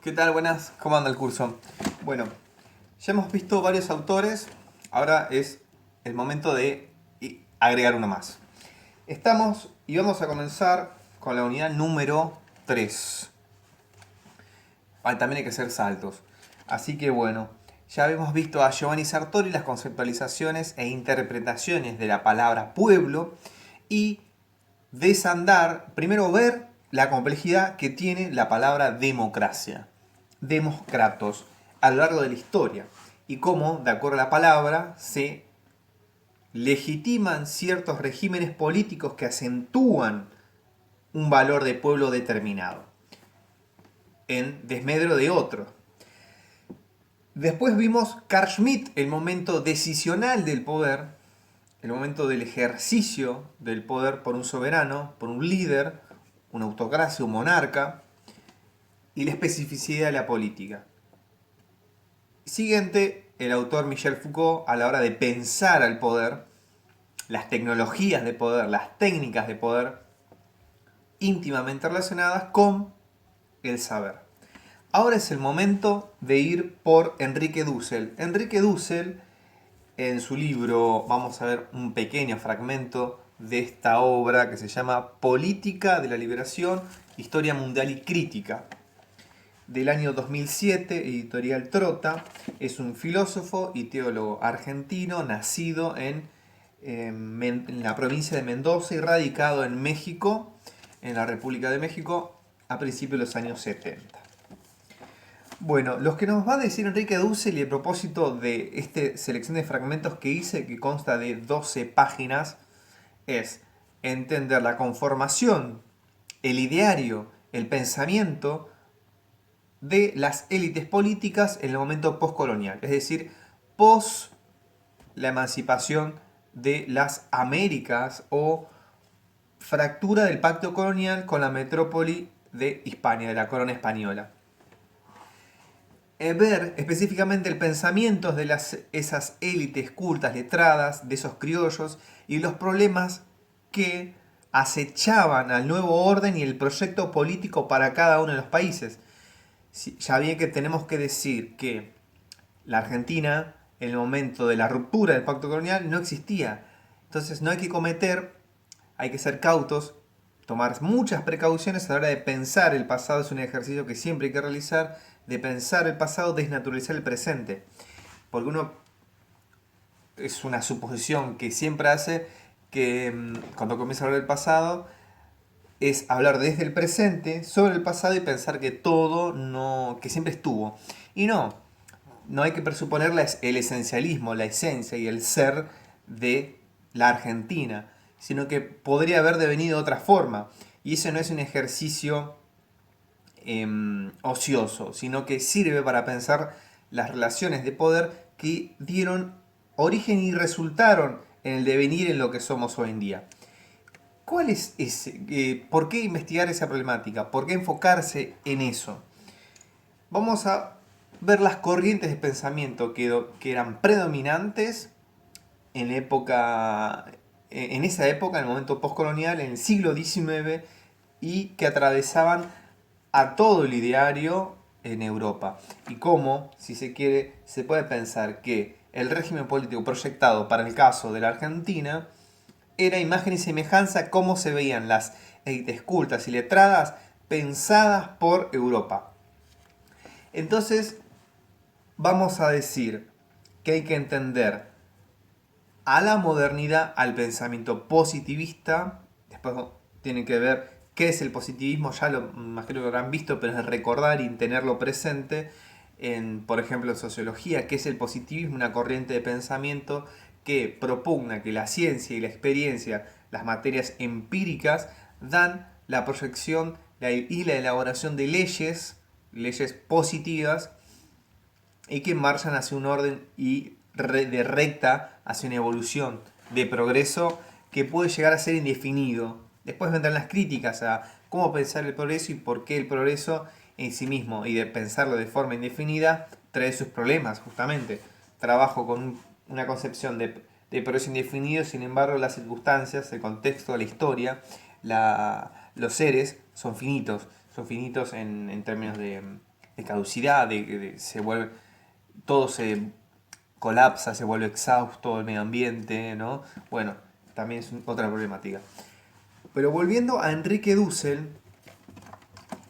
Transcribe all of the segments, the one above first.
¿Qué tal? Buenas, ¿cómo anda el curso? Bueno, ya hemos visto varios autores, ahora es el momento de agregar uno más. Estamos y vamos a comenzar con la unidad número 3. También hay que hacer saltos. Así que bueno, ya hemos visto a Giovanni Sartori las conceptualizaciones e interpretaciones de la palabra pueblo y desandar, primero ver la complejidad que tiene la palabra democracia, democratos, a lo largo de la historia y cómo, de acuerdo a la palabra, se legitiman ciertos regímenes políticos que acentúan un valor de pueblo determinado en desmedro de otro. Después vimos Carl Schmitt, el momento decisional del poder, el momento del ejercicio del poder por un soberano, por un líder, una autocracia, un monarca, y la especificidad de la política. Siguiente, el autor Michel Foucault, a la hora de pensar al poder, las tecnologías de poder, las técnicas de poder, íntimamente relacionadas con el saber. Ahora es el momento de ir por Enrique Dussel. Enrique Dussel, en su libro, vamos a ver un pequeño fragmento de esta obra que se llama Política de la Liberación, Historia Mundial y Crítica, del año 2007, editorial Trota. Es un filósofo y teólogo argentino nacido en la provincia de Mendoza y radicado en México, en la República de México, a principios de los años 70. Bueno, lo que nos va a decir Enrique Dussel y a propósito de esta selección de fragmentos que hice, que consta de 12 páginas, es entender la conformación, el ideario, el pensamiento de las élites políticas en el momento postcolonial, es decir, post la emancipación de las Américas o fractura del pacto colonial con la metrópoli de Hispania, de la corona española. Ver específicamente el pensamiento de esas élites cultas, letradas, de esos criollos y los problemas que acechaban al nuevo orden y el proyecto político para cada uno de los países. Ya bien que tenemos que decir que la Argentina, en el momento de la ruptura del pacto colonial, no existía. Entonces no hay que hay que ser cautos, tomar muchas precauciones a la hora de pensar el pasado. Es un ejercicio que siempre hay que realizar, de pensar el pasado, desnaturalizar el presente. Porque uno, es una suposición que siempre hace, que cuando comienza a hablar del pasado, es hablar desde el presente sobre el pasado y pensar que todo no, que siempre estuvo. Y no hay que presuponer el esencialismo, la esencia y el ser de la Argentina, sino que podría haber devenido de otra forma. Y eso no es un ejercicio ocioso, sino que sirve para pensar las relaciones de poder que dieron origen y resultaron en el devenir en lo que somos hoy en día. ¿Cuál es ese? ¿Por qué investigar esa problemática? ¿Por qué enfocarse en eso? Vamos a ver las corrientes de pensamiento que eran predominantes en esa época, en el momento postcolonial, en el siglo XIX, y que atravesaban a todo el ideario en Europa. Y cómo, si se quiere, se puede pensar que el régimen político proyectado para el caso de la Argentina era imagen y semejanza a cómo se veían las élites cultas y letradas pensadas por Europa. Entonces, vamos a decir que hay que entender a la modernidad, al pensamiento positivista. Después tienen que ver qué es el positivismo, ya lo imagino que lo habrán visto, pero es recordar y tenerlo presente. Por ejemplo, en sociología, qué es el positivismo, una corriente de pensamiento que propugna que la ciencia y la experiencia, las materias empíricas, dan la proyección y la elaboración de leyes positivas, y que marchan hacia un orden y de recta hacia una evolución de progreso que puede llegar a ser indefinido. Después vendrán las críticas a cómo pensar el progreso y por qué el progreso en sí mismo, y de pensarlo de forma indefinida trae sus problemas, justamente. Trabajo con una concepción de progreso indefinido, sin embargo las circunstancias, el contexto, la historia, los seres son finitos en términos de caducidad, se vuelve, todo se colapsa, se vuelve exhausto el medio ambiente, ¿no? Bueno, también es otra problemática. Pero volviendo a Enrique Dussel,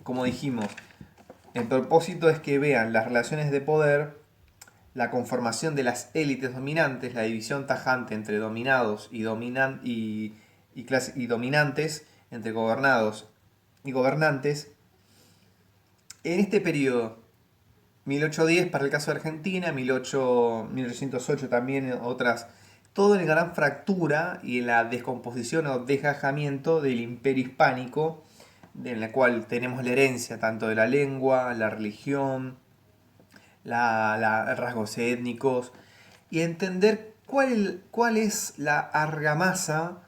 como dijimos, el propósito es que vean las relaciones de poder, la conformación de las élites dominantes, la división tajante entre dominados y dominantes, entre gobernados y gobernantes. En este periodo, 1810 para el caso de Argentina, 1808 también otras, todo en gran fractura y en la descomposición o desgajamiento del imperio hispánico, en la cual tenemos la herencia tanto de la lengua, la religión, rasgos étnicos, y entender cuál es la argamasa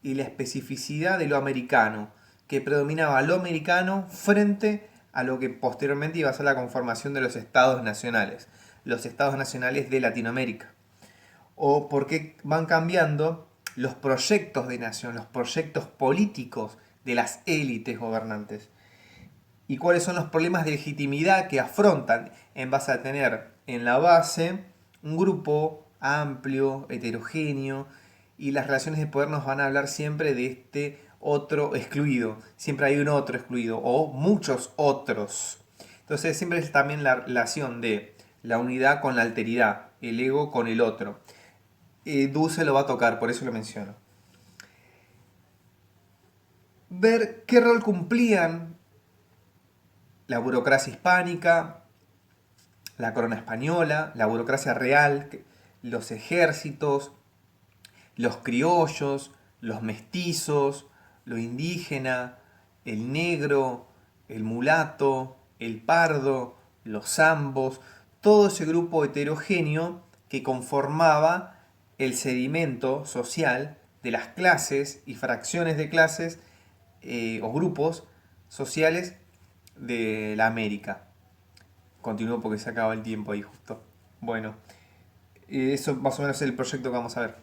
y la especificidad de lo americano, que predominaba lo americano frente a lo que posteriormente iba a ser la conformación de los estados nacionales de Latinoamérica. O por qué van cambiando los proyectos de nación, los proyectos políticos de las élites gobernantes. Y cuáles son los problemas de legitimidad que afrontan en base a tener en la base un grupo amplio, heterogéneo, y las relaciones de poder nos van a hablar siempre de este otro excluido. Siempre hay un otro excluido o muchos otros. Entonces siempre es también la relación de la unidad con la alteridad, el ego con el otro. Dussel lo va a tocar, por eso lo menciono. Ver qué rol cumplían la burocracia hispánica, la corona española, la burocracia real, los ejércitos, los criollos, los mestizos, lo indígena, el negro, el mulato, el pardo, los zambos, todo ese grupo heterogéneo que conformaba el sedimento social de las clases y fracciones de clases o grupos sociales de la América. Continúo porque se acaba el tiempo ahí justo. Bueno, eso más o menos es el proyecto que vamos a ver.